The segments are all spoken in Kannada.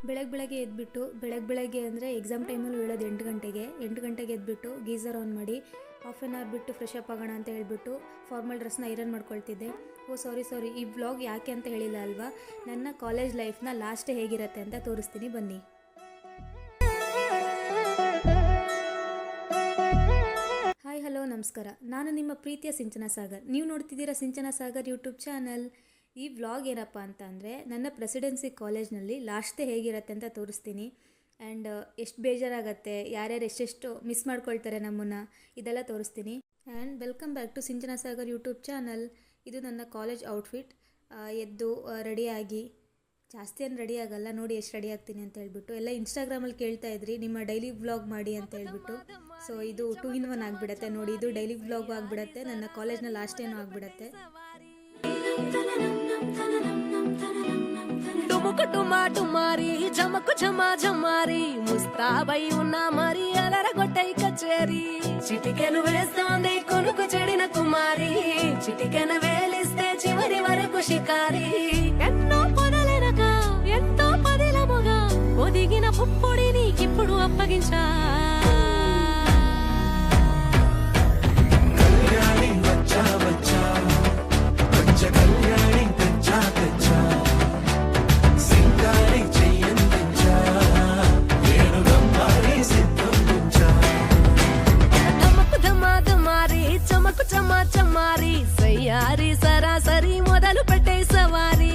ಬೆಳಗ್ಗೆ ಬೆಳಗ್ಗೆ ಅಂದರೆ ಎಕ್ಸಾಮ್ ಟೈಮಲ್ಲಿ ಹೇಳೋದು 8 ಗಂಟೆಗೆ ಎದ್ಬಿಟ್ಟು ಗೀಸರ್ ಆನ್ ಮಾಡಿ ಹಾಫ್ ಆನ್ ಅವರ್ ಬಿಟ್ಟು ಫ್ರೆಶ್ ಅಪ್ ಆಗೋಣ ಅಂತ ಹೇಳ್ಬಿಟ್ಟು ಫಾರ್ಮಲ್ ಡ್ರೆಸ್ನ ಐರನ್ ಮಾಡ್ಕೊಳ್ತಿದ್ದೆ. ಸಾರಿ ಈ ವ್ಲಾಗ್ ಯಾಕೆ ಅಂತ ಹೇಳಿಲ್ಲ ಅಲ್ವಾ, ನನ್ನ ಕಾಲೇಜ್ ಲೈಫ್ನ ಲಾಸ್ಟ್ ಹೇಗಿರುತ್ತೆ ಅಂತ ತೋರಿಸ್ತೀನಿ ಬನ್ನಿ. ಹಾಯ್ ಹಲೋ ನಮಸ್ಕಾರ, ನಾನು ನಿಮ್ಮ ಪ್ರೀತಿಯ ಸಿಂಚನ ಸಾಗರ್. ನೀವು ನೋಡ್ತಿದ್ದೀರಾ ಸಿಂಚನ ಸಾಗರ್ ಯೂಟ್ಯೂಬ್ ಚಾನಲ್. ಈ ವ್ಲಾಗ್ ಏನಪ್ಪ ಅಂತ ಅಂದರೆ ನನ್ನ ಪ್ರೆಸಿಡೆನ್ಸಿ ಕಾಲೇಜ್ನಲ್ಲಿ ಲಾಸ್ಟ್ ಡೇ ಹೇಗಿರುತ್ತೆ ಅಂತ ತೋರಿಸ್ತೀನಿ. ಆ್ಯಂಡ್ ಎಷ್ಟು ಬೇಜಾರಾಗತ್ತೆ, ಯಾರ್ಯಾರು ಎಷ್ಟೆಷ್ಟು ಮಿಸ್ ಮಾಡ್ಕೊಳ್ತಾರೆ ನಮ್ಮನ್ನು, ಇದೆಲ್ಲ ತೋರಿಸ್ತೀನಿ. And welcome back to Sinchana Sagar YouTube channel. ಇದು ನನ್ನ ಕಾಲೇಜ್ ಔಟ್ಫಿಟ್. ಎದ್ದು ರೆಡಿಯಾಗಿ, ಜಾಸ್ತಿ ಏನು ರೆಡಿ ಆಗಲ್ಲ, ನೋಡಿ ಎಷ್ಟು ರೆಡಿ ಆಗ್ತೀನಿ ಅಂತ ಹೇಳ್ಬಿಟ್ಟು. ಎಲ್ಲ ಇನ್ಸ್ಟಾಗ್ರಾಮಲ್ಲಿ ಕೇಳ್ತಾ ಇದ್ರಿ ನಿಮ್ಮ ಡೈಲಿ ವ್ಲಾಗ್ ಮಾಡಿ ಅಂತ ಹೇಳ್ಬಿಟ್ಟು. ಸೊ ಇದು 2 in 1 ಆಗಿಬಿಡತ್ತೆ ನೋಡಿ. ಇದು ಡೈಲಿ ವ್ಲಾಗ್ ಆಗಿಬಿಡತ್ತೆ, ನನ್ನ ಕಾಲೇಜ್ನ ಲಾಸ್ಟ್ ಡೇನೂ ಆಗಿಬಿಡತ್ತೆ. ಡುಮುಕು ಡುಮಾ ಡುಮಾರಿ ಜಮಕು ಝಮಾ ఝಮಾరి ముస్తాబై ఉన్న మరి అలరగొట్టై కచేరి చిటికెను వేస్తోంది కొనుకు చెడిన కుమారి చిటికెను వేలిస్తే చివరి వరకు షికారి ఎన్నో పొదలెనక ఎంతో పదిలముగా ఒదిగిన పుప్పొడి నీకిప్పుడు అప్పగించా చమారి సయ్యారి సరాసరి మొదలు పెట్టే సవారీ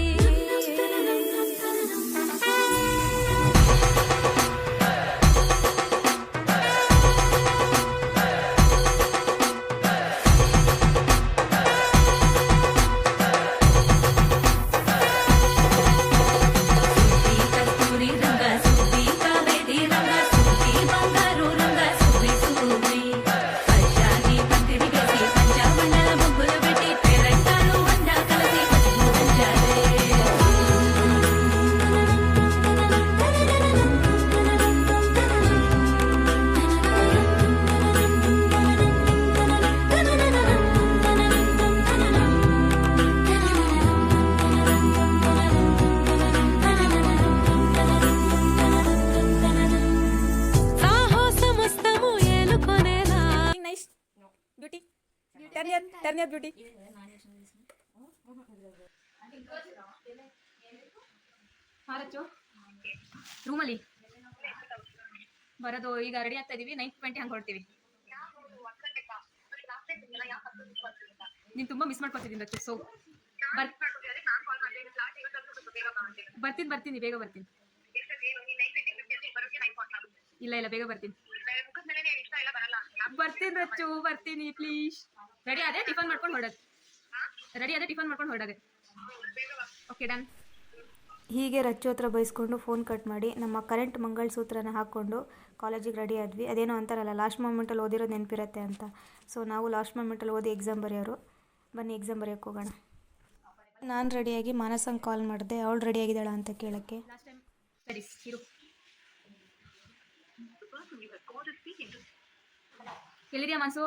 Turn your beauty. ರೂಮಲ್ಲಿ ಬರೋದು ಈಗ ರೆಡಿ ಆಗ್ತಾ ಇದೀವಿ. 9:20 ಹಂಗೆ ಹೊರಡ್ತೀವಿ. ನೀನು ತುಂಬಾ ಮಿಸ್ ಮಾಡ್ಕೊತಿದ್ದೀನಿ ರಚ್ಚು. ಸೊ ಬರ್ತೀನಿ ಬೇಗ ಬರ್ತೀನಿ. ಇಲ್ಲ ಬೇಗ ಬರ್ತೀನಿ ರಚ್ಚು, ಬರ್ತೀನಿ ಪ್ಲೀಸ್. ರೆಡಿ ಆದ್ರೆ ಟಿಫನ್ ಮಾಡ್ಕೊಂಡು ಹೊರಡೋದೆ. Okay done. ಹೀಗೆ ರಚ್ಚು ಹತ್ರ ಬಯಸ್ಕೊಂಡು ಫೋನ್ ಕಟ್ ಮಾಡಿ ನಮ್ಮ ಕರೆಂಟ್ ಮಂಗಳಸೂತ್ರನ ಹಾಕ್ಕೊಂಡು ಕಾಲೇಜಿಗೆ ರೆಡಿ ಆದ್ವಿ. ಅದೇನೋ ಅಂತಾರಲ್ಲ, ಲಾಸ್ಟ್ ಮೂಮೆಂಟಲ್ಲಿ ಓದಿರೋದು ನೆನಪಿರುತ್ತೆ ಅಂತ. ಸೊ ನಾವು ಲಾಸ್ಟ್ ಮೂಮೆಂಟಲ್ಲಿ ಓದಿ ಎಕ್ಸಾಮ್ ಬರೆಯೋರು. ಬನ್ನಿ ಎಕ್ಸಾಮ್ ಬರೆಯೋಕ್ಕೆ ಹೋಗೋಣ. ನಾನು ರೆಡಿಯಾಗಿ ಮಾನಸಂಗೆ ಕಾಲ್ ಮಾಡಿದೆ, ಅವಳು ರೆಡಿಯಾಗಿದ್ದಾಳ ಅಂತ ಕೇಳೋಕ್ಕೆ. ಎಲ್ಲಿದೆಯಾ ಮನ್ಸು?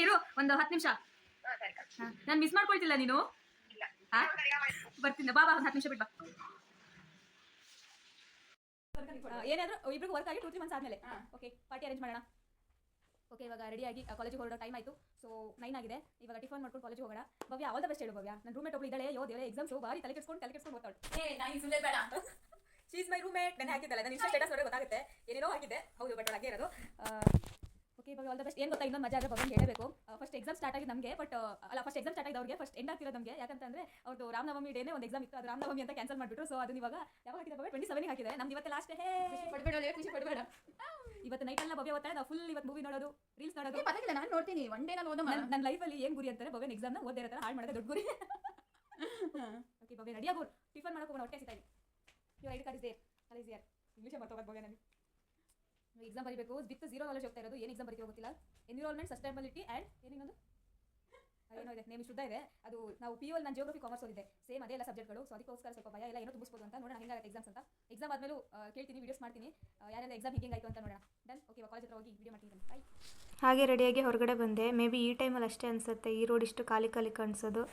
ಇರು ಒಂದು 10 ನಿಮಿಷ. ನಾನು ಮಿಸ್ ಮಾಡ್ಕೊಳ್ತಿಲ್ಲ ನೀನು. ಬರ್ತೀನಿ ಬಾಬಾ, ಒಂದು 10 ನಿಮಿಷ ಬಿಟ್ಟು ಬಾ. ಏನಾದರೂ ಇಬ್ರಿಗೂ ವರ್ಕ್ ಆಗಿ 2-3 ಮಂತ್ಸ್ ಆದಮೇಲೆ ಓಕೆ ಪಾರ್ಟಿ ಅರೇಂಜ್ ಮಾಡೋಣ. ಓಕೆ ಇವಾಗ ರೆಡಿಯಾಗಿ ಕಾಲೇಜಿಗೆ ಹೊರಡೋ ಟೈಮ್ ಆಯಿತು. ಸೊ 9 ಆಗಿದೆ. ಇವಾಗ ಟಿಫನ್ ಮಾಡ್ಕೊಂಡು ಕಾಲೇಜಿಗೆ ಹೋಗೋಣ. ಭವ್ಯ ಆಲ್ ದ ಬೆಸ್ಟ್ ಹೇಳು. ಭವ್ಯ ನನ್ನ ರೂಮೇಟ್ ಒಬ್ಳು ಇದ್ದಾಳೆ. ದೇವರೇ ಎಕ್ಸಾಮ್ಸು ಭಾರಿ ತಲೆ ಕೆಡ್ಸ್ಕೊಂಡು ಓದ್ತಾಳು. ಬೇಡ ಶಿ ಈಸ್ ಮೈ ರೂಮೇಟ್. ನಾನು ಹಾಕಿದ್ದಲ್ಲ, ನಾನು ಇನ್ಸ್ಟಾ ಸ್ಟೇಟಸ್ ನೋಡಿ ಗೊತ್ತಾಗುತ್ತೆ. ಏನೇನೋ ಹಾಕಿದ್ದೆ, ಹೌದು, ಬಟ್ ಹಾಗೆ ಇರೋದು. ಓಕೆ ಇವಾಗ ಆಲ್ ದ ಬೆಸ್ಟ್. ಏನು ಗೊತ್ತಾ, ಇನ್ನೊಂದು ಮಜಾ ಆದರೆ ಭವ್ಯಂಗೆ ಹೇಳಬೇಕು. ಫಸ್ಟ್ ಎಕ್ಸಾಮ್ ಸ್ಟಾರ್ಟ್ ಆಗಿದೆ ನಮಗೆ, ಫಸ್ಟ್ ಎಕ್ಸಾಮ್ ಸ್ಟಾರ್ಟ್ ಆಗಿದ್ದವ್ರಿಗೆ ಫಸ್ಟ್ ಎಂಡ್ ಆಗ್ತಿರೋದು ನಮಗೆ. ಯಾಕಂತಂದ್ರೆ ಅವ್ರದ್ದು ರಾಮನವಮಿ ಡೇನೇ ಒಂದು ಎಕ್ಸಾಮ್ ಇತ್ತು, ಅದು ರಾಮನವಮಿ ಅಂತ ಕ್ಯಾನ್ಸಲ್ ಮಾಡಿಬಿಟ್ರು. ಸೊ ಅದನ್ನ ಇವಾಗ ಯಾವಾಗ ಹಾಕಿದೆ ಭವ್ಯ? 27 ಹಾಕಿದೆ. ನಮ್ದು ಇವತ್ತು ಲಾಸ್ಟ್. ಪಡಬೇಡ ಇವತ್ತು ನೈಟ್ ಎಲ್ಲ ಭವ್ಯ ಓದ್ತಾಳೆ. ನಾವು ಫುಲ್ ಇವತ್ತು ಮೂವಿ ನೋಡೋದು, ರೀಲ್ಸ್ ನೋಡೋದು. ನಾನು ನೋಡ್ತೀನಿ ಒನ್ ಡೇ. ನಾನು ಓದೋ ನನ್ನ ಲೈಫಲ್ಲಿ ಏನು ಗುರಿ ಅಂತಾರೆ ಭವ್ಯನ ಎಕ್ಸಾಮ್ನ ಓದೇ ಇರೋ ಥರ ಹಾಳು ಮಾಡೋದೇ ದೊಡ್ಡ ಗುರಿ. ಓಕೆ ಭವ್ಯ ರೆಡಿಯಾಗೋರು, ಟಿಫನ್ ಮಾಡೋಕೆ ಹೋಗೋಣ. ಹೊಟ್ಟೆ ಸಿಗ್ತಾ ಇದೆ. Your ID card is there. ಇಂಗ್ಲೀಷೇ ಮಾತಾಡೋದು ಭವ್ಯ. ನನಗೆ ಎಕ್ಸಾಮ್ ಬರೀಬೇಕು ವಿತ್ 0 ನಾಲೆಜ್ ಹೋಗ್ತಾ ಇರೋದು. ಏನು ಎಕ್ಸಾಮ್ ಬರೀತೀವಿ ಗೊತ್ತಿಲ್ಲ. ಎನ್ವಿರಾನ್ಮೆಂಟ್, ಸಸ್ಟೈನಬಿಲಿಟಿ ಆ್ಯಂಡ್ ಏನಿನ್ನೊಂದು ಏನೋ ಇದೆ, ನೇಮ್ ಶುದ್ಧ ಇದೆ. ಅದು ನಾವು PU ಅಲ್ಲಿ ನಾನು ಜಿಯೋಗ್ರಫಿ ಕಾಮರ್ಸ್ ಓದಿದ್ದೆ, ಸೇಮ್ ಅದೇ ಎಲ್ಲ ಸಬ್ಜೆಕ್ಟ್ಗಳು. ಸೊ ಅದಕ್ಕೋಸ್ಕರ ಸ್ವಲ್ಪ ಭಯ ಎಲ್ಲ ಏನೋ ತುಂಬಿಸ್ಬೋದು ಅಂತ ನೋಡೋಣ ಹೆಂಗಾಗುತ್ತೆ ಎಕ್ಸಾಮ್ಸ್ ಅಂತ. ಎಕ್ಸಾಮ್ ಆದಮೇಲೂ ಕೇಳ್ತೀನಿ, ವೀಡಿಯೋಸ್ ಮಾಡ್ತೀನಿ, ಯಾರೆಲ್ಲ ಎಕ್ಸಾಮ್ ಹಿಂಗಾಯಿತು ಅಂತ ನೋಡೋಣ. ಡನ್. ಓಕೆ ಕಾಲೇಜ್ ಹತ್ರ ಹೋಗಿ ವೀಡಿಯೋ ಮಾಡ್ತೀನಿ. ಬಾಯ್. ಹಾಗೆ ರೆಡಿಯಾಗಿ ಹೊರಗಡೆ ಬಂದೆ. ಮೇ ಬಿ ಈ ಟೈಮಲ್ಲಿ ಅಷ್ಟೇ ಅನಿಸುತ್ತೆ ಈ ರೋಡ್ ಇಷ್ಟು ಖಾಲಿ ಕಾಣಿಸೋದು.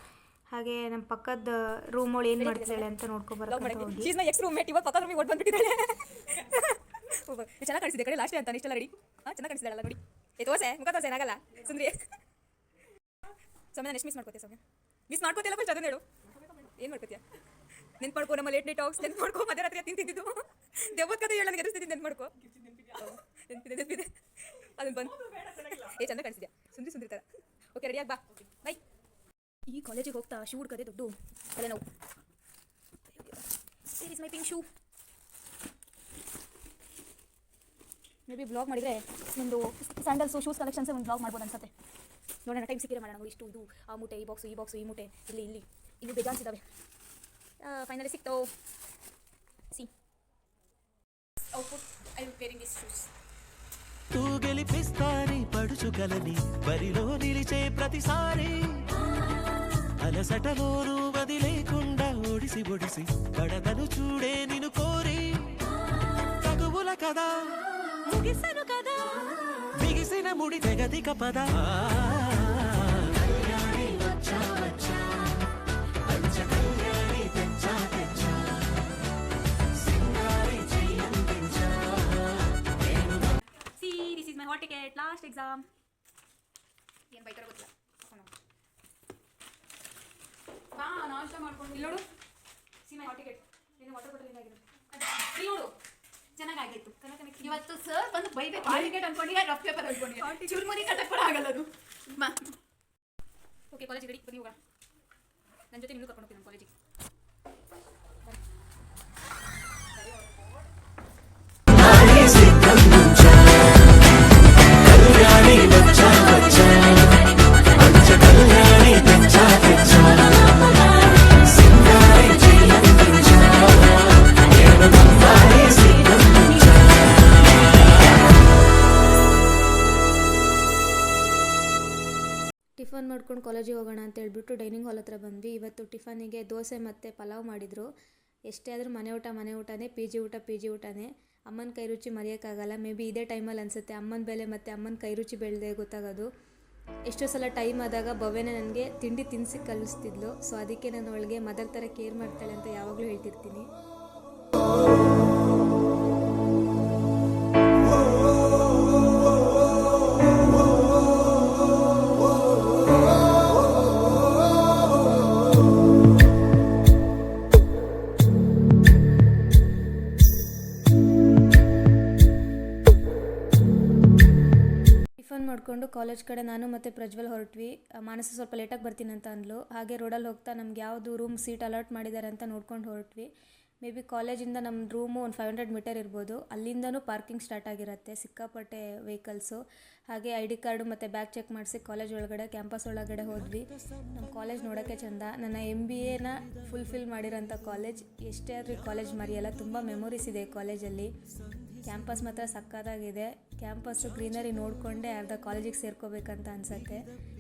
ಹಾಗೆ ನಮ್ಮ ಪಕ್ಕದ ರೂಮೋಳು ಏನು ಮಾಡ್ತಿದ್ದಾಳೆ ಅಂತ ನೋಡ್ಕೊಬರ್ಕೊಂಡು ಹೋಗಿ. She's my X roommate. ಇವಾಗ ಪಕ್ಕದ ರೂಮಿಗೆ ಓಡ್ ಬಂದ್ಬಿಟ್ಟಿದ್ದಾಳೆ. ಚೆನ್ನಾಗಿ ಕಾಣಿಸಿದೆ ಕಡೆ ಲಾಸ್ಟ್ ಅಂತ ಇಷ್ಟೆಲ್ಲ ರೆಡಿ. ಚೆನ್ನಾಗಿ ಕಾಣಿಸಿದಾಳಲ್ಲ ನೋಡಿ. ತೋಸೆ ಮುಖ ತೋಸೆ ಏನಾಗಲ್ಲ ಸುಂದ್ರಿ. ಸಮಯ ನೆಕ್ಸ್ಟ್ ಮಿಸ್ ಮಾಡ್ಕೋತೀಯ ಸಮಯ ಮಿಸ್ ಮಾಡ್ಕೋತಿಲ್ಲ ಫಸ್ಟ್ ಅದನ್ನ ಹೇಳು. ಏನು ಮಾಡ್ಕೋತೀಯ? ನೆನ್ಪು ಮಾಡ್ಕೋ ನಮ್ಮ ಲೇಟ್ ನೈಟ್ ಟಾಕ್ಸ್ ನೆನ್ಪು ಮಾಡ್ಕೋ ಮಧ್ಯರಾತ್ರಿ ತಿಂತಿದ್ದು ದೇವದ ಕಥೆ ಹೇಳ ನನಗೆ ಎದುರಿಸ್ತಿದ್ದೀನಿ ನೆನ್ಪು ಮಾಡ್ಕೋ. ನೆನಪಿದೆ ಅದನ್ನು ಬಂದು ಚೆಂದ ಕಾಣಿಸಿದ್ಯಾ ಸುಂದ್ರಿ ಸುಂದ್ರಿ ಥರ. ಓಕೆ ರೆಡಿಯಾಗಿ ಬಾ ಬೈ. ಈ ಕಾಲೇಜಿಗೆ ಹೋಗ್ತಾ ಶೂ ಹುಡ್ಕದೆ ದೊಡ್ಡ ತಲೆ ನೋವು. There is my pink shoe. May be blog ಮಾಡಿದರೆ ನಿಮ್ಮದು ಸ್ಯಾಂಡಲ್ಸು ಶೂಸ್ ಕಲೆಕ್ಷನ್ಸೇ ಒಂದು ಬ್ಲಾಗ್ ಮಾಡ್ಬೋದು ಅನ್ಸುತ್ತೆ. ನೋಡೋಣ ಟೈಮ್ ಸಿಕ್ಕಿದ್ರೆ ಮಾಡೋಣ. ಇಷ್ಟು ಇದು ಆ ಮೂಟೆ ಈ ಬಾಕ್ಸು ಈ ಮೂಟೆ ಇಲ್ಲಿ ಇನ್ನೂ ಬೇಜಾನ್ಸಿದ್ದಾವೆ. ಫೈನಲಿ ಸಿಕ್ತೋ. See output I will wearing this shoes. తూ గెలిపిస్తాని పడుచుకలని బరిలో నిలిచే ప్రతిసారి అలసటలోను వదిలేకుండా ఒడిసి ఒడిసి పడదను చూడే నిన్ను కోరి తగువుల కదా ముగిసెను కదా బిగిసిన ముడి తెగదిక పద ಹಾಲ್ ಟಿಕೆಟ್ ಲಾಸ್ಟ್ ಎಕ್ಸಾಮ್ ಏನು ಬೈತಾರೆ ಗೊತ್ತಿಲ್ಲ. ನಾಷ್ಟ ಮಾಡ್ಕೊಂಡು ಇಲ್ಲಿ ನೋಡು. ಸಿ ಮೈ ಹಾಲ್ ಟಿಕೆಟ್ ಏನು ವಾಟರ್ ಬಾಟಲ್ ಆಗಿದೆ. ಇಲ್ಲಿ ನೋಡು ಚೆನ್ನಾಗಾಗಿತ್ತು. ಇವತ್ತು ಸರ್ ಬಂದು ಬೈಬೇಕು. ಹಾಲ್ ಟಿಕೆಟ್ ಅನ್ಕೊಂಡು ರಫ್ ಪೇಪರ್ ಅನ್ಕೊಂಡು ಚುರುಮುರಿ ಕಟ್ಟಕ್ಕೆ ಕೂಡ ಆಗಲ್ಲ ಅದು. ಓಕೆ ಕಾಲೇಜಿಗೆ ರೆಡಿ ಬನ್ನಿ ಹೋಗೋಣ. ನನ್ನ ಜೊತೆ ನಿನ್ನೂ ಕರ್ಕೊಂಡು ಹೋಗ್ತೀನಿ ನಮ್ಮ ಕಾಲೇಜಿಗೆ. ಟಿಫನ್ ಮಾಡ್ಕೊಂಡು ಕಾಲೇಜಿಗೆ ಹೋಗೋಣ ಅಂತ ಹೇಳ್ಬಿಟ್ಟು ಡೈನಿಂಗ್ ಹಾಲ್ ಹತ್ರ ಬಂದ್ವಿ. ಇವತ್ತು ಟಿಫನಿಗೆ ದೋಸೆ ಮತ್ತು ಪಲಾವ್ ಮಾಡಿದರು. ಎಷ್ಟೇ ಆದರೂ ಮನೆ ಊಟನೇ, ಪಿ ಜಿ ಊಟನೇ. ಅಮ್ಮನ ಕೈ ರುಚಿ ಮರೆಯೋಕ್ಕಾಗಲ್ಲ. ಮೇ ಬಿ ಇದೇ ಟೈಮಲ್ಲಿ ಅನಿಸುತ್ತೆ ಅಮ್ಮನ ಬೆಲೆ ಮತ್ತು ಅಮ್ಮನ ಕೈ ರುಚಿ ಬೆಳೆದೇ ಗೊತ್ತಾಗೋದು. ಎಷ್ಟೋ ಸಲ ಟೈಮ್ ಆದಾಗ ಭವ್ಯನೇ ನನಗೆ ತಿಂಡಿ ತಿನ್ನಿಸಿ ಕಲಿಸ್ತಿದ್ಲು. ಸೊ ಅದಕ್ಕೆ ನಾನು ಅವಳಿಗೆ ಮದರ್ ಥರ ಕೇರ್ ಮಾಡ್ತಾಳೆ ಅಂತ ಯಾವಾಗಲೂ ಹೇಳ್ತಿರ್ತೀನಿ. ಮಾಡಿಕೊಂಡು ಕಾಲೇಜ್ ಕಡೆ ನಾನು ಮತ್ತು ಪ್ರಜ್ವಲ್ ಹೊರಟ್ವಿ. ಮಾನಸ ಸ್ವಲ್ಪ ಲೇಟಾಗಿ ಬರ್ತೀನಿ ಅಂತ ಅಂದ್ಲು. ಹಾಗೆ ರೋಡಲ್ಲಿ ಹೋಗ್ತಾ ನಮ್ಗೆ ಯಾವುದು ರೂಮ್ ಸೀಟ್ ಅಲಾಟ್ ಮಾಡಿದ್ದಾರೆ ಅಂತ ನೋಡ್ಕೊಂಡು ಹೊರಟ್ವಿ. ಮೇ ಬಿ ಕಾಲೇಜಿಂದ ನಮ್ಮ ರೂಮು ಒಂದು 500 ಮೀಟರ್ ಇರ್ಬೋದು. ಅಲ್ಲಿಂದನೂ ಪಾರ್ಕಿಂಗ್ ಸ್ಟಾರ್ಟ್ ಆಗಿರುತ್ತೆ, ಸಿಕ್ಕಾಪಟ್ಟೆ ವೆಹಿಕಲ್ಸು. ಹಾಗೆ ID ಕಾರ್ಡು ಮತ್ತು ಬ್ಯಾಗ್ ಚೆಕ್ ಮಾಡಿಸಿ ಕಾಲೇಜ್ ಒಳಗಡೆ ಕ್ಯಾಂಪಸ್ ಒಳಗಡೆ ಹೋದ್ವಿ. ನಮ್ಮ ಕಾಲೇಜ್ ನೋಡೋಕ್ಕೆ ಚೆಂದ. ನನ್ನ MBAನ ಫುಲ್ಫಿಲ್ ಮಾಡಿರೋಂಥ ಕಾಲೇಜ್. ಎಷ್ಟೇ ಆದರೂ ಈ ಕಾಲೇಜ್ ಮರೆಯಲ್ಲ. ತುಂಬ ಮೆಮೊರೀಸ್ ಇದೆ ಈ ಕಾಲೇಜಲ್ಲಿ. ಕ್ಯಾಂಪಸ್ ಮಾತ್ರ ಸಕ್ಕತ್ತಾಗಿದೆ. ಕ್ಯಾಂಪಸ್ಸು ಗ್ರೀನರಿ ನೋಡಿಕೊಂಡೇ ಅರ್ಧ ಕಾಲೇಜಿಗೆ ಸೇರ್ಕೋಬೇಕಂತ ಅನಿಸುತ್ತೆ.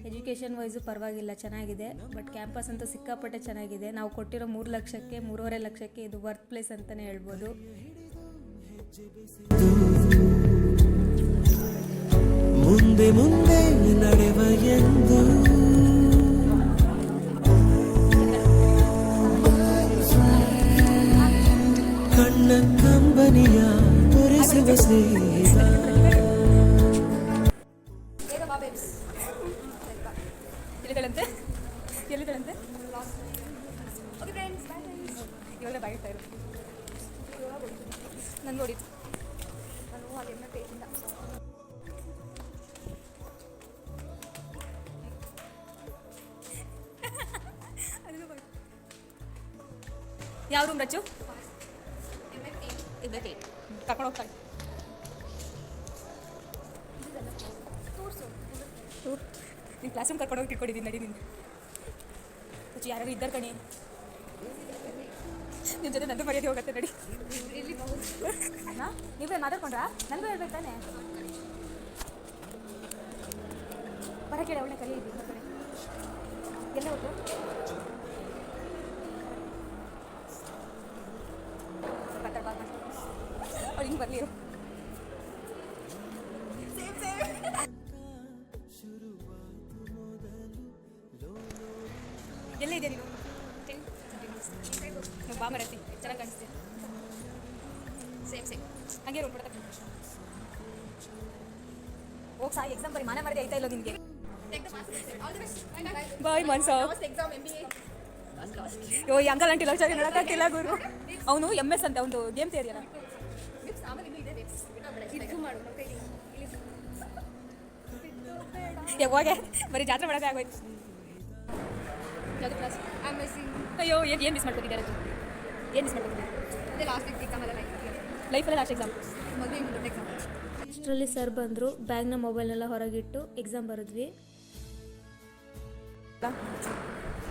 ಎಜುಕೇಷನ್ ವೈಸು ಪರವಾಗಿಲ್ಲ, ಚೆನ್ನಾಗಿದೆ. ಬಟ್ ಕ್ಯಾಂಪಸ್ ಅಂತೂ ಸಿಕ್ಕಾಪಟ್ಟೆ ಚೆನ್ನಾಗಿದೆ. ನಾವು ಕೊಟ್ಟಿರೋ 3 ಲಕ್ಷಕ್ಕೆ 3.5 ಲಕ್ಷಕ್ಕೆ ಇದು ವರ್ತ್ ಪ್ಲೇಸ್ ಅಂತಲೇ ಹೇಳ್ಬೋದು. ಮುಂದೆ ಮುಂದೆ ನಡೆವ ಎಂದು ಕಣ್ಣ ಕಂಬನಿಯ ತೋರಿಸುವ ಸ್ನೇಹಿತ. ಎಲ್ಲಿಗಳಂತೆ ಓಕೆ ಫ್ರೆಂಡ್ಸ್ ಇವಾಗ ಬಾಯಿಡ್ತಾ ಇರು. ನಾನು ನೋಡಿದ್ದು ನಾನು ಅದನ್ನ ಪೇಜಿಂದ ಯಾವ ರೂಮ್ ರಚ್ಚು ಕರ್ಕೊಂಡು ಹೋಗ್ತಾಳೆ. ನೀನು ಕ್ಲಾಸ್ ರೂಮ್ ಕರ್ಕೊಂಡು ಹೋಗಿ ಇಟ್ಕೊಂಡಿದ್ದೀನಿ ನಡಿ. ನೀನು ರಚ್ಚು ಯಾರು ಇದ್ದಾರೆ ಕಣಿ, ನಿನ್ನ ಜೊತೆ ನಂದು ಮರ್ಯಾದೆ ಹೋಗುತ್ತೆ ನಡಿ. ಹಾಂ ನೀವೇ ಮಾತಾಡ್ಕೊಂಡ್ರಾ? ನನಗೂ ಹೇಳ್ಬೇಕು ತಾನೆ. ಬರ ಕೇಳಿ ಅವಳನ್ನ ಕರೀಲಿ ಕಡೆ ಎಲ್ಲ ಹೋಗ್ತು. ಮಾತಾಡ್ಬಾರ್ದು ಅವಳು ಹಿಂಗೆ ಬರಲಿ. ಎಲ್ಲೇ ಇದೆಯಾ ನೀನು? ಬಾ ಮರತಿ ಚೆನ್ನಾಗಿ ಕಾಣಿಸ್ತೀವಿ. ಸೇಮ್ ಹಾಗೆ ರೂಮ್ ಕೊಡ್ತಾ ಹೋಗಿ ಸಾಯಿ ಎಕ್ಸಾಮ್ ಬರೀ ಮಾನ ಮಾಡಿದೆ ಐತಾ ಇಲ್ಲ ನಿನಗೆ. ಬಾಯ್ ಮನ್ಸ ಎಕ್ಸಾಮ್ MBA ಯೋ ಈ ಅಂಕಲ್ ಅಂಟಿಲ್ಲ ಸರಿ ನೋಡೋಕ್ಕಾಗ್ತಿಲ್ಲ ಗುರು. ಅವನು MS ಅಂತ ಒಂದು ಗೇಮ್ ಥಿಯರಿ ಅಲ್ಲ. ಯಾವಾಗ ಬರೀ ಜಾತ್ರೆ ಮಾಡೋದೇ ಆಗೋಯ್ತು. ಯಾವುದು ಕ್ಲಾಸ್ ಅಯ್ಯೋ ಏನು ಮಿಸ್ ಮಾಡ್ಕೊತಿದ್ದಾರೆ ಅದು? ಏನು ಮಿಸ್ ಮಾಡ್ಕೊತಿದ್ದಾರೆ ಲಾಸ್ಟ್ ಎಕ್ಸಾಮ್ ಎಲ್ಲ ಲೈಫಲ್ಲಿ ಲಾಸ್ಟ್ ಎಕ್ಸಾಮ್? ಮದುವೆ ದೊಡ್ಡ ಎಕ್ಸಾಮ್. ಅಷ್ಟರಲ್ಲಿ ಸರ್ ಬಂದರು, ಬ್ಯಾಗ್ನ ಮೊಬೈಲ್ನೆಲ್ಲ ಹೊರಗಿಟ್ಟು ಎಕ್ಸಾಮ್ ಬರೆದ್ವಿ.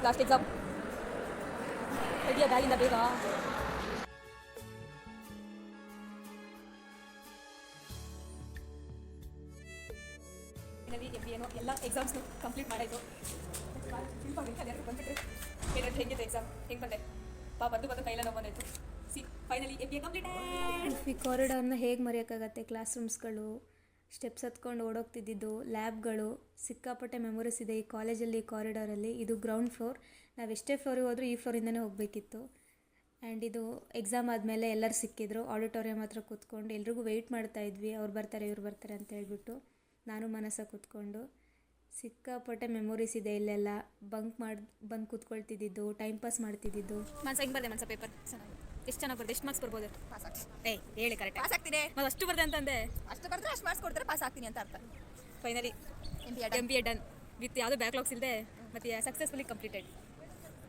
ಲಾಸ್ಟ್ ಎಕ್ಸಾಮ್ ಇದೆಯಾ ಬ್ಯಾಗಿಂದ ಬೇಗ. MBA ಎಲ್ಲ ಎಕ್ಸಾಮ್ಸ್ನು ಕಂಪ್ಲೀಟ್ ಮಾಡಾಯಿತು. ಬಂದ್ಬಿಟ್ರೆ ಏನಂತ ಹೆಂಗಿದೆ ಎಕ್ಸಾಮ್ ಹೆಂಗೆ ಬಂದೆ ಬಾ ಬಂದು ಕೈಲ ನಾವು ಬಂದಾಯಿತು. See finally MBA completed. ಈ ಕಾರಿಡಾರ್ನ ಹೇಗೆ ಮರೆಯೋಕ್ಕಾಗತ್ತೆ? ಕ್ಲಾಸ್ ರೂಮ್ಸ್ಗಳು, ಸ್ಟೆಪ್ಸ್ ಹತ್ಕೊಂಡು ಓಡೋಗ್ತಿದ್ದಿದ್ದು, ಲ್ಯಾಬ್ಗಳು, ಸಿಕ್ಕಾಪಟ್ಟೆ ಮೆಮೊರೀಸ್ ಇದೆ ಈ ಕಾಲೇಜಲ್ಲಿ, ಈ ಕಾರಿಡಾರಲ್ಲಿ. ಇದು ಗ್ರೌಂಡ್ ಫ್ಲೋರ್. ನಾವು ಎಷ್ಟೇ ಫ್ಲೋರಿಗೆ ಹೋದರೂ ಈ ಫ್ಲೋರಿಂದನೇ ಹೋಗಬೇಕಿತ್ತು. ಆ್ಯಂಡ್ ಇದು ಎಕ್ಸಾಮ್ ಆದಮೇಲೆ ಎಲ್ಲರೂ ಸಿಕ್ಕಿದ್ರು. ಆಡಿಟೋರಿಯಂ ಹತ್ರ ಕೂತ್ಕೊಂಡು ಎಲ್ರಿಗೂ ವೆಯ್ಟ್ ಮಾಡ್ತಾಯಿದ್ವಿ, ಅವ್ರು ಬರ್ತಾರೆ ಇವ್ರು ಬರ್ತಾರೆ ಅಂತ ಹೇಳ್ಬಿಟ್ಟು. ನಾನು ಮನಸ್ಸಾಗ ಕೂತ್ಕೊಂಡು ಸಿಕ್ಕಾಪಟ್ಟೆ ಮೆಮೊರೀಸ್ ಇದೆ ಇಲ್ಲೆಲ್ಲ. ಬಂದು ಕೂತ್ಕೊಳ್ತಿದ್ದಿದ್ದು, ಟೈಮ್ ಪಾಸ್ ಮಾಡ್ತಿದ್ದಿದ್ದು. ಮನ್ಸ ಹಿಂಗೆ ಬರ್ದೆ ಮನ್ಸ ಪೇಪರ್ ಎಷ್ಟು ಚೆನ್ನಾಗಿ ಬರ್ದೆ? ಎಷ್ಟು ಮಾರ್ಕ್ಸ್ ಬರ್ಬೋದು? ಪಾಸ್ ಆಗ್ತೀನಿ. ಹೇಳಿ ಕರೆಕ್ಟ್ ಪಾಸ್ ಆಗ್ತೀನಿ. ಮತ್ತು ಅಷ್ಟು ಬರ್ದೆ ಅಂತಂದೆ. ಅಷ್ಟು ಬರೆದ್ರೆ ಅಷ್ಟು ಮಾರ್ಕ್ಸ್ ಕೊಡ್ತಾರೆ, ಪಾಸ್ ಆಗ್ತೀನಿ ಅಂತ ಅರ್ಥ. ಫೈನಲಿ MBA ಡನ್ ವಿತ್ ಯಾವುದೋ ಬ್ಯಾಕ್ಲಾಗ್ಸ್ ಇಲ್ಲದೆ ಮತ್ತು ಸಕ್ಸಸ್ಫುಲಿ ಕಂಪ್ಲೀಟೆಡ್.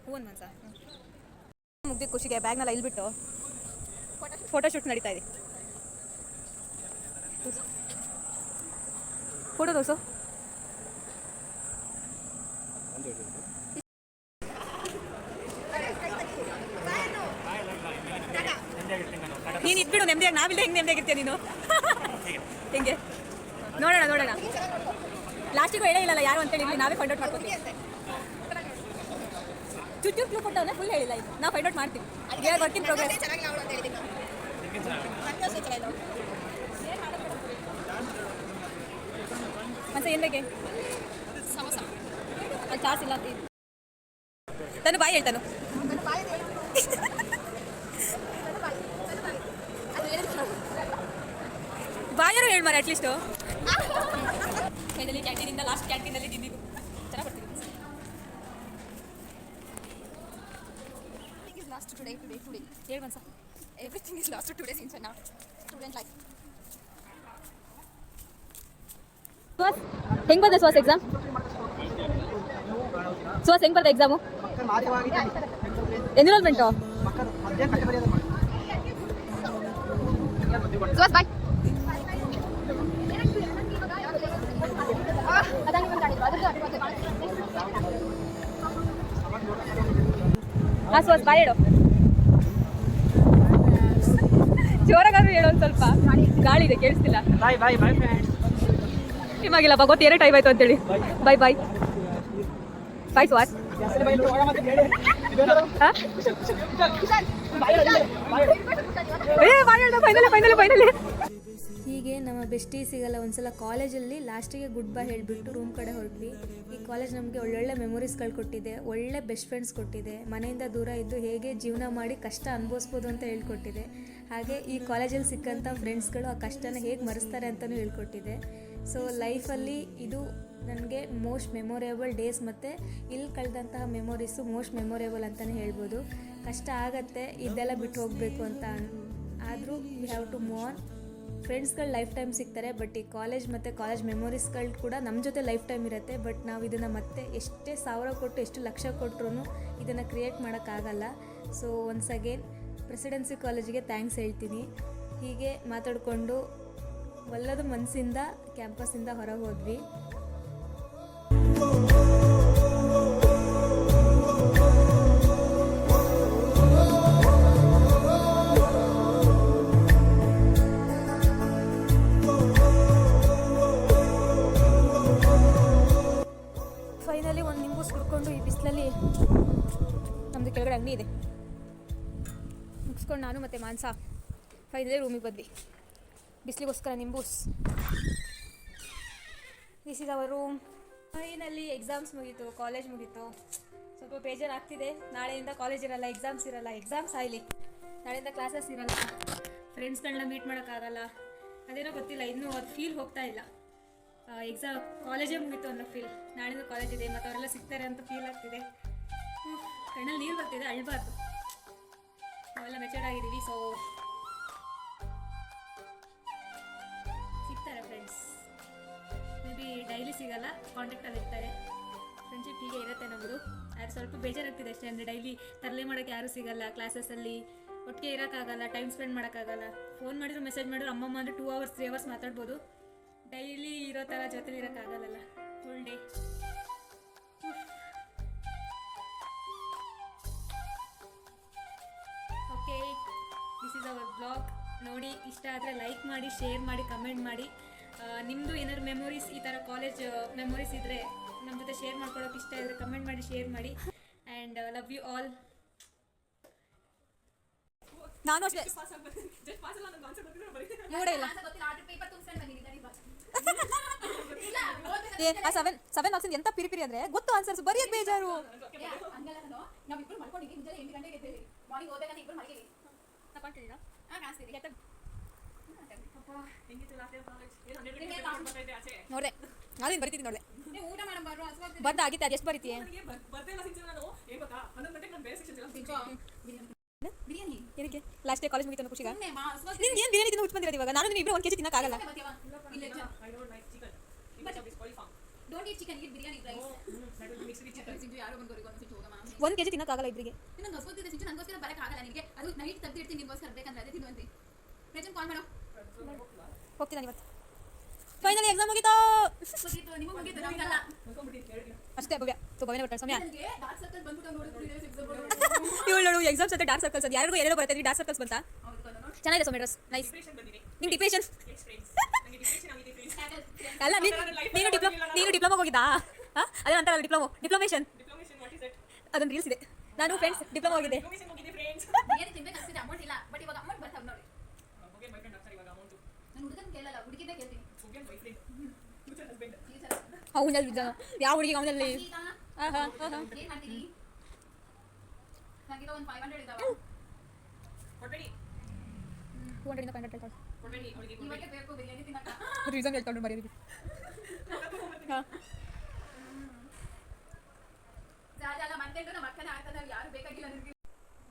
ಹೂವನ್ ಮನ್ಸ ಮುಗ್ದಿದ್ದು ಖುಷಿಗೆ ಬ್ಯಾಗ್ನೆಲ್ಲ ಇಲ್ಬಿಟ್ಟು ಫೋಟೋಶೂಟ್ ನಡೀತಾ ಇದೆ. ಫೋಟೋ ತೋರಿಸು. ನೀನು ಇದ್ಬಿಡು ನೆಮ್ಮದಿಯಾಗಿ, ನಾವಿಲ್ಲ ಹೆಂಗೆ ನೆಮ್ಮದಿಯಾಗಿರ್ತೀಯ ನೀನು? ಹೆಂಗೆ ನೋಡೋಣ ಲಾಸ್ಟಿಗೂ ಹೇಳೇ ಇಲ್ಲಲ್ಲ ಯಾರು ಅಂತೇಳಿ. ಇಲ್ಲಿ ನಾವೇ ಫೈಂಡ್ ಔಟ್ ಮಾಡ್ಕೊತೀವಿ. ಚುಚ್ಚು ಕ್ಲೂ ಕೊಟ್ಟವನ್ನ ಫುಲ್ ಹೇಳಿಲ್ಲ. ಇದು ನಾವು ಫೈಂಡ್ ಔಟ್ ಮಾಡ್ತೀವಿ. We are work in progress. ಚೆನ್ನಾಗಿ ಅವಳು ಅಂತ ಹೇಳಿದ್ದೀನಿ. ಮನ್ಸ ಏನು ಬೇಕೆ? ಸಮೋಸ ಅಲ್ಲಿ ಚಾರ್ಜ್ ಇಲ್ಲ ಅಂತ ತನು ಬಾಯಿ ಹೇಳ್ತಾನು. ಬಾಯಾರು ಹೇಳಿ ಮಾರ ಅಟ್ಲೀಸ್ಟು. ಫೈನಲಿ ಕ್ಯಾಂಟೀನಿಂದ ಲಾಸ್ಟ್ ಕ್ಯಾಂಟೀನಲ್ಲಿ ತಿಂದಿದ್ದು ಚೆನ್ನಾಗಿ ಬರ್ತೀವಿ. Everything is lost today. ಹೇಳಿ ಮನ್ಸ. Everything is lost today since now. Student life. ಹೆಂಗೆ ಬಂದೆ ಸುಹಾಸ್ ಎಕ್ಸಾಮ್? ಸುಹಾಸ್ ಹೆಂಗೆ ಬರ್ದೆ ಎಕ್ಸಾಮು? ಎನ್ವಿರಾನ್ಮೆಂಟು ಸುಹಾಸ್ ಬಾಯ್. ಹಾಂ ಸುಹಾಸ್ ಬಾಯ್ ಹೇಳು. ಜೋರಾಗಾದ್ರೂ ಹೇಳೋ ಒಂದು ಸ್ವಲ್ಪ. ಗಾಳಿ ಇದೆ ಕೇಳಿಸ್ತಿಲ್ಲ. ನಿಮಗಿಲ್ಲ ಗೊತ್ತು ಏನೇ ಟೈಮ್ ಆಯಿತು ಅಂತೇಳಿ. ಬಾಯ್ ಬಾಯ್ ಸುಹಾಸ್. ಫೈನಲಿ ಹೀಗೆ ನಮ್ಮ ಬೆಸ್ಟಿ ಸಿಗಲ್ಲ ಒಂದ್ಸಲ ಕಾಲೇಜಲ್ಲಿ ಲಾಸ್ಟಿಗೆ ಗುಡ್ ಬೈ ಹೇಳಿಬಿಟ್ಟು ರೂಮ್ ಕಡೆ ಹೊರಟ್ವಿ. ಈ ಕಾಲೇಜ್ ನಮಗೆ ಒಳ್ಳೊಳ್ಳೆ ಮೆಮೊರೀಸ್ಗಳು ಕೊಟ್ಟಿದೆ, ಒಳ್ಳೆ ಬೆಸ್ಟ್ ಫ್ರೆಂಡ್ಸ್ ಕೊಟ್ಟಿದೆ, ಮನೆಯಿಂದ ದೂರ ಇದ್ದು ಹೇಗೆ ಜೀವನ ಮಾಡಿ ಕಷ್ಟ ಅನುಭವಿಸ್ಬೋದು ಅಂತ ಹೇಳ್ಕೊಟ್ಟಿದೆ. ಹಾಗೆ ಈ ಕಾಲೇಜಲ್ಲಿ ಸಿಕ್ಕಂಥ ಫ್ರೆಂಡ್ಸ್ಗಳು ಆ ಕಷ್ಟನ ಹೇಗೆ ಮರೆಸ್ತಾರೆ ಅಂತಲೂ ಹೇಳ್ಕೊಟ್ಟಿದೆ. ಸೊ ಲೈಫಲ್ಲಿ ಇದು ನನಗೆ ಮೋಸ್ಟ್ ಮೆಮೊರೇಬಲ್ ಡೇಸ್, ಮತ್ತು ಇಲ್ಲಿ ಕಳೆದಂತಹ ಮೆಮೊರೀಸು ಮೋಸ್ಟ್ ಮೆಮೊರೇಬಲ್ ಅಂತಲೇ ಹೇಳ್ಬೋದು. ಕಷ್ಟ ಆಗತ್ತೆ ಇದೆಲ್ಲ ಬಿಟ್ಟು ಹೋಗಬೇಕು ಅಂತ, ಆದರೂ we have to move on. ಫ್ರೆಂಡ್ಸ್ಗಳು ಲೈಫ್ ಟೈಮ್ ಸಿಗ್ತಾರೆ, ಬಟ್ ಈ ಕಾಲೇಜ್ ಮತ್ತು ಕಾಲೇಜ್ ಮೆಮೊರೀಸ್ಗಳು ಕೂಡ ನಮ್ಮ ಜೊತೆ ಲೈಫ್ ಟೈಮ್ ಇರುತ್ತೆ. ಬಟ್ ನಾವು ಇದನ್ನು ಮತ್ತೆ ಎಷ್ಟೇ ಸಾವಿರ ಕೊಟ್ಟು ಎಷ್ಟು ಲಕ್ಷ ಕೊಟ್ಟರು ಇದನ್ನು ಕ್ರಿಯೇಟ್ ಮಾಡೋಕ್ಕಾಗಲ್ಲ. ಸೊ ಒನ್ಸ್ ಅಗೇನ್ ಪ್ರೆಸಿಡೆನ್ಸಿ ಕಾಲೇಜಿಗೆ ಥ್ಯಾಂಕ್ಸ್ ಹೇಳ್ತೀನಿ. ಹೀಗೆ ಮಾತಾಡಿಕೊಂಡು ಒಲ್ಲದ ಮನಸ್ಸಿಂದ ಕ್ಯಾಂಪಸ್ಸಿಂದ ಹೊರಗೆ ಹೋದ್ವಿ. ಫೈನಲಿ ಒಂದು ನಿಂಬೂಸ್ ಕುಡ್ಕೊಂಡು ಈ ಬಿಸಿಲಲ್ಲಿ, ನಮ್ಮದು ಕೆಳಗಡೆ ಅಂಗಡಿ ಇದೆ, ಮುಗಿಸ್ಕೊಂಡು ನಾನು ಮತ್ತು ಮಾನ್ಸ ಫೈನಲಿ ರೂಮಿಗೆ ಬಂದ್ವಿ. ಬಿಸಿಲಿಗೋಸ್ಕರ ನಿಂಬೂಸ್. This is our room. Finally exams ಮುಗೀತು, ಕಾಲೇಜ್ ಮುಗೀತು. ಸ್ವಲ್ಪ ಬೇಜಾರಾಗ್ತಿದೆ. ನಾಳೆಯಿಂದ ಕಾಲೇಜ್ ಇರಲ್ಲ, ಎಕ್ಸಾಮ್ಸ್ ಆಗಲಿ, ನಾಳೆಯಿಂದ ಕ್ಲಾಸಸ್ ಇರಲ್ಲ, ಫ್ರೆಂಡ್ಸ್ಗಳನ್ನ ಮೀಟ್ ಮಾಡೋಕ್ಕಾಗಲ್ಲ. ಅದೇನೋ ಗೊತ್ತಿಲ್ಲ, ಇನ್ನೂ ಅದು ಫೀಲ್ ಹೋಗ್ತಾ ಇಲ್ಲ. ಕಾಲೇಜೇ ಮುಗೀತು ಅನ್ನೋ ಫೀಲ್. ನಾಳೆಯಿಂದ ಕಾಲೇಜ್ ಇದೆ ಮತ್ತು ಅವರೆಲ್ಲ ಸಿಗ್ತಾರೆ ಅಂತ ಫೀಲ್ ಆಗ್ತಿದೆ. ಕಣ್ಣಲ್ಲಿ ನೀರು ಬರ್ತಿದೆ, ಅಳ್ಬಾರ್ದು. ನಾವೆಲ್ಲ ಮೆಚೂರ್ಡ್ ಆಗಿದ್ದೀವಿ, ಸೊ ಸಿಗ್ತಾರೆ ಫ್ರೆಂಡ್ಸ್. ಮೇ ಬಿ ಡೈಲಿ ಸಿಗಲ್ಲ, ಕಾಂಟ್ಯಾಕ್ಟಲ್ಲಿ ಇರ್ತಾರೆ. ಫ್ರೆಂಡ್ಶಿಪ್ ಹೀಗೆ ಇರುತ್ತೆ ನಮ್ಮದು. ಅದು ಸ್ವಲ್ಪ ಬೇಜಾರಾಗ್ತಿದೆ ಅಷ್ಟೇ. ಅಂದರೆ ಡೈಲಿ ತರಲೆ ಮಾಡೋಕ್ಕೆ ಯಾರೂ ಸಿಗಲ್ಲ, ಕ್ಲಾಸಸ್ಸಲ್ಲಿ ಒಟ್ಟಿಗೆ ಇರೋಕ್ಕಾಗಲ್ಲ, ಟೈಮ್ ಸ್ಪೆಂಡ್ ಮಾಡೋಕ್ಕಾಗಲ್ಲ. ಫೋನ್ ಮಾಡಿದ್ರು ಮೆಸೇಜ್ ಮಾಡಿದ್ರು ಅಮ್ಮಮ್ಮ ಅಂದರೆ 2 hours 3 hours ಮಾತಾಡ್ಬೋದು. ಡೈಲಿ ಇರೋ ಥರ ಜೊತೆಲಿ ಇರೋಕ್ಕಾಗಲ್ಲ, full day. Okay, this is our blog. ನೋಡಿ, ಇಷ್ಟ ಆದರೆ ಲೈಕ್ ಮಾಡಿ, ಶೇರ್ ಮಾಡಿ, ಕಮೆಂಟ್ ಮಾಡಿ. ನಿಮ್ಮದು ಏನಾದ್ರು ಮೆಮೊರೀಸ್, ಈ ಥರ ಕಾಲೇಜ್ ಮೆಮೊರೀಸ್ ಇದ್ದರೆ ನಮ್ಮ ಜೊತೆ ಶೇರ್ ಮಾಡ್ಕೊಳ್ಳೋಕೆ ಇಷ್ಟ ಇದ್ದರೆ ಕಮೆಂಟ್ ಮಾಡಿ, ಶೇರ್ ಮಾಡಿ. And love you all. ನಾನು ಅಷ್ಟೇ ಮೂಡೇ ಇಲ್ಲ. ಗೊತ್ತಿಲ್ಲ, ಆರ್ಡರ್ ಪೇಪರ್ ತುಂಬಿಸ್ಕೊಂಡು ಬಂದಿದ್ದೀನಿ ಬಾ. ಸೆವೆನ್ ಮಾರ್ಕ್ಸ್ ಎಂತ ಪಿರಿ ಅಂದರೆ ಗೊತ್ತು ಆನ್ಸರ್ಸ್ ಬರೆಯೋದು ಬೇಜಾರು. ಹಂಗಲ್ಲ, ನಾವಿಬ್ರು ಮಲ್ಕೊಂಡಿದ್ದೀವಿ, ಮುಂಜಾನೆ 8 ಗಂಟೆಗೆ ಎದ್ದೇಳಿ. ಮಾರ್ನಿಂಗ್ ಓದಬೇಕಂತ ಇಬ್ರು ಮಲಗಿದ್ದೀವಿ. ತಗೊಂಡಿದ್ದೀರಾ? ಕಾಣಿಸ್ತೀರಿ ನೋಡಿದೆ, ನಾನೇನು ಬರಿತಿದ್ದೀನಿ ನೋಡಿದೆ. ನೀವು ಊಟ ಮಾಡಬಾರ್ದು, ಹಸುವಾಗ್ತಿದೆ. ಬರ್ದ ಆಗಿತ್ತು, ಅದು ಎಷ್ಟು ಬರೀತೀಯ? ಬಿರಿಯಾನಿ ಏನಕ್ಕೆ ಲಾಸ್ಟ್ ಡೇ ಕಾಲೇಜ್ ಮುಗಿತು ಅನ್ನೋ ಖುಷಿಗ? ಸುಮ್ಮನೆ ಮಾ, ಹಸುವಾಗ್ತಿದೆ. ನಿನ್ಗೆ ಏನು ಬಿರಿಯಾನಿ ತಿಂದು ಹುಚ್ಚು ಬಂದಿರೋದು ಇವಾಗ? ನಾನು ನೀವು ಇಬ್ಬರು 1 kg ತಿನ್ನಕ್ಕಾಗಲ್ಲ. Don't eat chicken, eat biryani rice. Sinju ಯಾರೋ ಬಂದು ಕೊರಿಗೋ ಸಿಂಜು ಹೋಗಮ್ಮ. 1 kg ತಿನ್ನಕ್ಕಾಗಲ್ಲ ಇಬ್ಬರಿಗೆ. ಇನ್ನೊಂದು ಹಸುವಾಗ್ತಿದೆ ಸಿಂಜು, ನನಗೋಸ್ಕರ ಬರಕ್ಕೆ ಆಗಲ್ಲ ನಿನಗೆ. ಅದು ನೈಟ್ ತೆಗ್ದು ಇಡ್ತೀನಿ, ನಿನ್ಗೋಸ್ಕರ ಬೇಕಂದ್ರೆ ಅದೇ ತಿನ್ನುವಂತೆ. ಪ್ರೇಜನ್ ಕಾಲ್ ಮಾಡು. ಹೋಗ್ತೀನಿ ನಾನು ಇವತ್ತು. ಫೈನಲಿ ಎಕ್ಸಾಮ್ ಮುಗೀತಾ? ಮುಗೀತು, ನಿಮಗೂ ಮುಗೀತು, ನಮಗಲ್ಲ. ಅಷ್ಟೇ ಭವ್ಯ. ಭವ್ಯನೇ ಬರ್ತಾಳೆ ಸಮಯ. ನನಗೆ ಡಾರ್ಕ್ ಸರ್ಕಲ್ ಬಂದ್ಬಿಟ್ಟು ನೋಡಿದ್ರು ಇದೆ ಎಕ್ಸಾಮ್ ಇವಳು ನೋಡು, ಎಕ್ಸಾಮ್ಸ್ ಜೊತೆ ಡಾರ್ಕ್ ಸರ್ಕಲ್ಸ್. ಅದು ಯಾರಿಗೂ ಎಲ್ಲೋ ಬರುತ್ತೆ, ಡಾರ್ಕ್ ಸರ್ಕಲ್ಸ್ ಬಂತಾ? ಚೆನ್ನಾಗಿದೆ ಸೌಮ್ಯ ಡ್ರೆಸ್, ನೈಸ್. ನಿಮ್ಗೆ ಡಿಪ್ರೆಷನ್ ಅಲ್ಲ, ನೀನು ಡಿಪ್ಲೊಮಾ ಹೋಗಿದ್ದಾ? ಅದೇ ಅಂತಾರಲ್ಲ ಡಿಪ್ಲೊಮೇಷನ್. ಅದೊಂದು ರೀಲ್ಸ್ ಇದೆ. ನಾನು ಫ್ರೆಂಡ್ಸ್ ಡಿಪ್ಲೊಮಾ ಹೋಗಿದ್ದೆ. ಬಿರಿಯಾನಿ ತಿನ್ಬೇಕು ಅನ್ಸಿದೆ, ಅಮೌಂಟ್ ಇಲ್ಲ. ಬಟ್ ಇವಾಗ ಅಮೌಂಟ್ ಬರ್ತಾವೆ ನೋಡಿ. ನಾನು ಹುಡುಗನ ಕೇಳಲ್ಲ, ಹುಡುಗಿದ್ದೇ ಕೇಳ್ತೀನಿ. ಅವನಲ್ಲಿ ಯಾವ ಹುಡುಗಿ ಅವನಲ್ಲಿ? ಏನ್ ಮಾಡ್ತೀರಿ? ನನಗಿರೋ ಒಂದು 500 ಇದಾವೆ. 200 ಇಂದ 500 ಹೇಳ್ತಾಳೆ. ಇವಾಗೆ ಬೇಕು ಬಿರಿಯಾನಿ ತಿನ್ನಕ್ಕ. ರೀಸನ್ ಹೇಳ್ತಾಳು ಬರೀ. ಜಾಜಾಲ ಮಂತೆಂಡು ನಮ್ಮ ಅಕ್ಕನ ಆಗ್ತದೆ, ಅವ್ರು ಯಾರು ಬೇಕಾಗಿಲ್ಲ ನನಗೆ.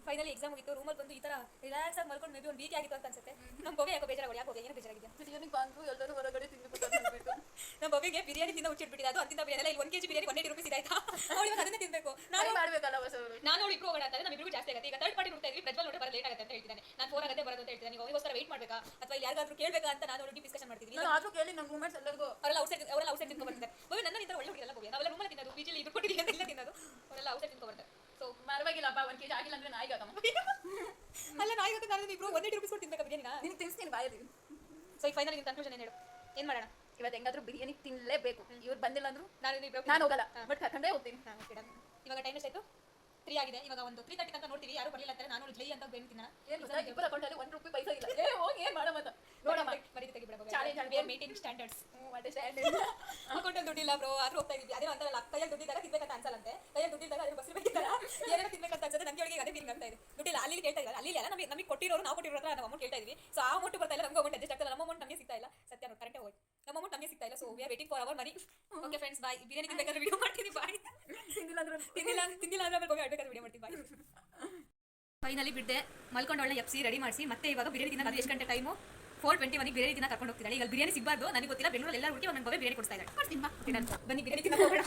ಫೈನಲಿ ಎಕ್ಸಾಮ್ ಮುಗಿತು. ರೂಮಲ್ಲಿ ಬಂದು ಈ ಥರ ರಿಲ್ಯಾಕ್ಸ್ ಆಗಿ ಮಲ್ಕೊಂಡು ಮೇ ಬಿ 1 ವೀಕ್ ಆಗಿತ್ತು ಅಂತ ಅನ್ಸುತ್ತೆ. ನಮ್ಮ ಭವ್ಯ ಯಾಕೋ ಬೇಜಾರಾಗೋದು. ಯಾಕೆ ಭವ್ಯ ಏನು ಬೇಜಾರಾಗಿದೆ? ಬಿರಿಯಾನಿ ಬಂದು ಎಲ್ಲರೂ ಹೊರಗಡೆ ತಿನ್ಬೇಕು. ನಮ್ಮ ಭವ್ಯಗೆ ಬಿರಿಯಾನಿ ತಿಂದ ಹುಚ್ಚಿಟ್ಬಿಟ್ಟಿದೆ. ಅದು ಅಂತಿಂದ ಬಿರಿಯಾನಿ ಇಲ್ಲಿ 1 kg ಬಿರಿಯಾನಿ 180 rupees ಇದಾಯ್ತಾ? ಅವಳು ಇವಾಗ ಅದನ್ನೇ ತಿನ್ಬೇಕು. ನಾನು ಮಾಡ್ಬೇಕಲ್ಲ ಹೊಸವರು. ನಾನು ಅವಳು ಇಬ್ರು ಹೋಗೋಣ ಅಂತಂದ್ರೆ ನಮ್ಮಿಬ್ರಿಗೂ ಜಾಸ್ತಿ ಆಗುತ್ತೆ. ಈಗ ಥರ್ಡ್ ಪಾರ್ಟಿ ನೋಡ್ತಾ ಇದ್ವಿ, ಪ್ರಜ್ವಲ್ ನೋಡಿ ಬರೋ ಲೇಟ್ ಆಗುತ್ತೆ ಅಂತ ಹೇಳ್ತಿದ್ದಾನೆ. ನಾನು 4 ಆಗತ್ತೆ ಬರೋದು ಅಂತ ಹೇಳ್ತಿದ್ದಾನೆ. ನೀವು ಅವರಿಗೋಸ್ಕರ ವೆಯ್ಟ್ ಮಾಡಬೇಕಾ ಅಥವಾ ಯಾರಿಗಾದ್ರೂ ಕೇಳಬೇಕಾ ಅಂತ ನಾನು ಅವಳಿಗೆ ಡಿಸ್ಕಷನ್ ಮಾಡ್ತಿದ್ದೀನಿ. ನಾನು ಆದ್ರೂ ಕೇಳಿ ನಮ್ಮ ರೂಮ್ಮೇಟ್ಸ್ ಎಲ್ಲರಿಗೂ ಅವರೆಲ್ಲ ಔಟ್ಸೈಡ್ ತಿನ್ಕೊಂಡು ಬರ್ತಿದ್ದಾರೆ. ಭವ್ಯ ನನ್ನ ನಿಂತರ ಒಳ್ಳೆ ಹುಡುಗಿರಲ್ಲ ಭವ್ಯ. ನಾವೆಲ್ಲ ರೂಮಲ್ಲಿ ತಿನ್ನೋದು, ಪಿಜಿಲಿ ಇದು ಕೊಟ್ಟಿದ್ದೀವಿ ಅಂತ ಇಲ್ಲ ತಿನ್ನೋದು. ಅವರೆಲ್ಲ ಔಟ್ಸೈಡ್ ತಿನ್ಕೊಂಡು ಬರ್ತಾರೆ. ಸೊ ಮರವಾಗಿಲ್ಲಪ್ಪ, 1 kg ಆಗಿಲ್ಲ ಅಂದ್ರೆ ನಾಯಿಗೆ ಆಗಮ್ಮ. ಅಲ್ಲ, ನಾವು ಇವತ್ತು ನಾನು ಇಬ್ರು 180 rupees ಕೊಟ್ಟು ತಿನ್ಬೇಕಾ ಬಿರಿಯಾನಿನ? ನಿನ್ಗೆ ತಿನ್ಸ್ತೀನಿ ಬಾಯಲ್ಲಿ. ಸೊ ಈಗ ಫೈನಲ್ ನಿನ್ನ ಕನ್ಕ್ಲೂಷನ್ ಏನು ಹೇಳು? ಏನು ಮಾಡೋಣ? ಇವತ್ತು ಹೆಂಗಾದ್ರೂ ಬಿರಿಯಾನಿ ತಿನ್ನಲೇಬೇಕು. ಇವ್ರು ಬಂದಿಲ್ಲ ಅಂದ್ರು ನಾನು ಹೋಗಲ್ಲ, ಬಟ್ ಕರ್ಕೊಂಡೇ ಹೋಗ್ತೀನಿ. ಇವಾಗ ಟೈಮ್ ಎಷ್ಟಾಯ್ತು? 3 ಆಗಿದೆ. ಇವಾಗ ಒಂದು 3:30 ಅಂತ ನೋಡ್ತೀವಿ. ಯಾರು ಬರಲಿಲ್ಲ ಅಂತಾರೆ. ನಾನು ಜೈ ಅಂತ ಬೇರೆ ತಿನ್ನ. ಏನು ಗೊತ್ತಾ, ಇಬ್ಬರ ಅಕೌಂಟಲ್ಲಿ 1 ರೂಪಾಯಿ ಪೈಸಾ ಇಲ್ಲ. ಹೋಗಿ ಏನು ಮಾಡೋ ಮತ್ತ ನೋಡಮ್ಮ. ಬರೀ ತೆಗಿ ಬಿಡಬಹುದು. Challenge we are maintaining standards. ಮತ್ತೆ ಸ್ಟ್ಯಾಂಡರ್ಡ್ ಅಕೌಂಟಲ್ಲಿ ದುಡ್ಡಿಲ್ಲ ಬ್ರೋ, ಆದ್ರೂ ಹೋಗ್ತಾ ಇದ್ದೀವಿ. ಅದೇನೋ ಅಂತಾರಲ್ಲ, ಕೈಯಲ್ಲಿ ದುಡ್ಡಿದ್ದಾಗ ತಿನ್ಬೇಕಂತ ಅನ್ಸಲ್ಲಂತೆ. ಕೈಯಲ್ಲಿ ದುಡ್ಡಿದ್ದಾಗ ಅದ್ರ ಬಸ್ ಬೇಕಿತ್ತಲ್ಲ, ಏನೇನೋ ತಿನ್ಬೇಕಂತ ಅನ್ಸುತ್ತೆ. ನನಗೆ ಅವಳಿಗೆ ಅದೇ ಫೀಲಿಂಗ್ ಆಗ್ತಾ ಇದೆ. ದುಡ್ಡಿಲ್ಲ, ಅಲ್ಲಿ ಕೇಳ್ತಾ ಇದ್ದಾರೆ. ಅಲ್ಲಿ ಅಲ್ಲ, ನಮಗೆ ಕೊಟ್ಟಿರೋರು, ನಾವು ಕೊಟ್ಟಿರೋ ಹತ್ರ ನಾವು ಅಮೌಂಟ್ ಕೇಳ್ತಾ ಇದೀವಿ. ಸೊ ಆ ಅಮೌಂಟ್ ಬರ್ತಾ ಇಲ್ಲ, ನಮ್ಗೆ ಅಮೌಂಟ್ ಅಡ್ಜಸ್ಟ್ ಆಗ್ತಾ ಇಲ್ಲ. ನಮ್ಮ ಅಮೌಂಟ್ ನಮಗೆ ಸಿಗ್ತಾ ಇಲ್ಲ. ಸತ್ಯ ನೋಡಿ, ಕರೆಕ್ಟೇ ಹೋಯ್ತು. ನಮ್ಮ ಅಮೌಂಟ್ ನಮಗೆ ಸಿಗ್ತಾ ಇಲ್ಲ. So we are waiting for our money. Okay friends, bye. Biryani ತಿನ್ಬೇಕಾದ್ರೆ ವಿಡಿಯೋ ಮಾಡ್ತೀನಿ. ಬಾಯ್. ತಿಂದಿಲ್ಲ ಅಂದ್ರೆ ಆಮೇಲೆ ಹೋಗಿ ಆಡ್ಬೇಕಾದ್ರೆ ವಿಡಿಯೋ ಮಾಡ್ತೀನಿ. ಬಾಯ್. ಫೈನಲಿ ಬಿಡ್ದೆ, ಮಲ್ಕೊಂಡು ಒಳ್ಳೆ ಎಫ್ಸಿ ರೆಡಿ ಮಾಡಿಸಿ ಮತ್ತೆ ಇವಾಗ ಬಿರಿಯಾನಿ ತಿನ್ನೋದು. ಎಷ್ಟು ಗಂಟೆ ಟೈಮು? 4:21 ಬಿರಿಯಾನಿ ತಿನ್ನ ಕರ್ಕೊಂಡು ಹೋಗ್ತಿದ್ದಾಳೆ. ಈಗ ಬಿರಿಯಾನಿ ಸಿಗಬಾರ್ದು, ನನಗೆ ಗೊತ್ತಿಲ್ಲ. ಬೆಂಗಳೂರಲ್ಲಿ ಎಲ್ಲ ಹುಡುಗಿ ಒಂದು ಭವ್ಯ ಬಿರಿಯಾನಿ ಕೊಡ್ತಾ ಇದ್ದಾಳೆ. ಬನ್ನಿ ಬಿರಿಯಾನಿ ತಿನ್ನೋಕೆ ಹೋಗೋಣ.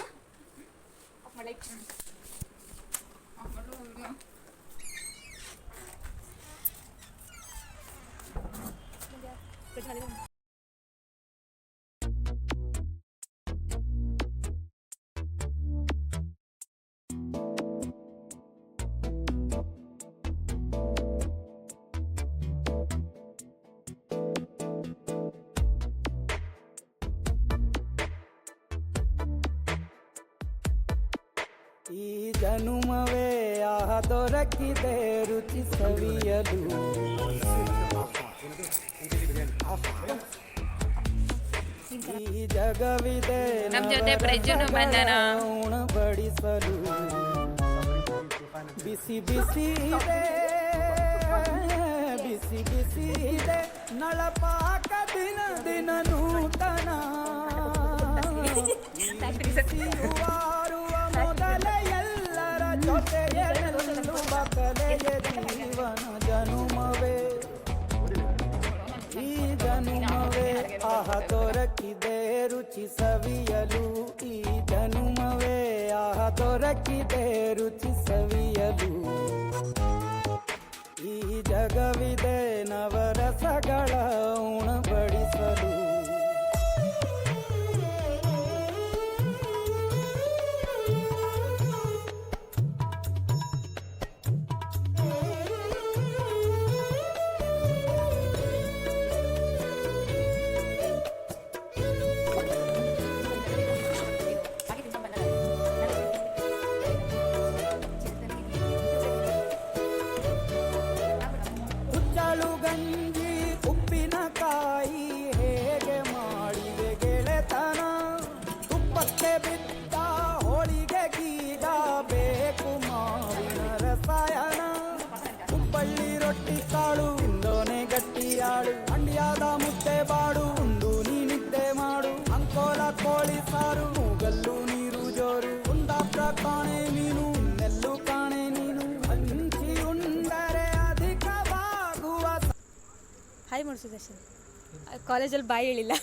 ಈ ಜನುಮವೇ ಆಹ ದೊರಕಿದೆ ರುಚಿ ಸವಿಯಲು. ಈ ಜಗವಿದೆ ನಮ್ಮ ಜೊತೆ ಪ್ರಜ್ವಲ್ ಬಂದನ ಉಣಬಡಿಸಲು. ಬಿಸಿ ಬಿಸಿ ಇದೆ ಬಿಸಿ ಬಿಸಿ ಇದೆ ನಳಪಾಕ ದಿನ ದಿನ ನೂತನ ಬಿಸಿಯುವಾರುವ ಮೊದಲ ಎಲ್ಲರ ಜೊತೆಗೆ ನಿಲ್ಲುವ ಕಲೆಯ ಜೀವನ ಜನುಮವೇ ಈ ಜನುಮವೇ ಆಹ ದೊರಕಿದೆ ರುಚಿ ಸವಿಯಲು ಈ ಜನುಮವೇ ಆಹ ದೊರಕಿದೆ ರುಚಿ ಸವಿಯಲು ಈ ಜಗವಿದೆ ನವರಸಗಳ ಉಣಬಡಿಸಲು ಹುಚ್ಚಳು ಗಂಜಿ ಉಪ್ಪಿನಕಾಯಿ ಹೇಗೆ ಮಾಡಿದೆ ಗೆಳೆತನ ತುಪ್ಪಕ್ಕೆ ಬಿದ್ದ ಹೋಳಿಗೆ ಗೀಗ ಬೇಕು ಮಾವಿನ ರಸಾಯನ ಹುಬ್ಬಳ್ಳಿ ರೊಟ್ಟಿ ಕಾಳು ಇಂದೋನೆ ಗಟ್ಟಿಯಾಳು ಮಂಡ್ಯದ ಮುದ್ದೆ ಬಾಡು ಉಂಡು ನೀನಿದ್ದೆ ಮಾಡು ಅಂಕೋಲ ಕೋಳಿ ಸಾರು ಮೂಗಲ್ಲು ನೀರು ಜೋರು ಕುಂದಾಪುರ ಕಾಣೆ ನೀನು ಇನ್ನೆಲ್ಲೂ ಕಾಣೆ ನೀನು ಹಂಚಿ ಉಂಡರೆ ಅಧಿಕವಾಗುವ ಹಾಯ್ ಮುಡ್ಸು ದರ್ಶನ್ ಕಾಲೇಜಲ್ಲಿ ಬಾಯಿ ಹೇಳಿಲ್ಲ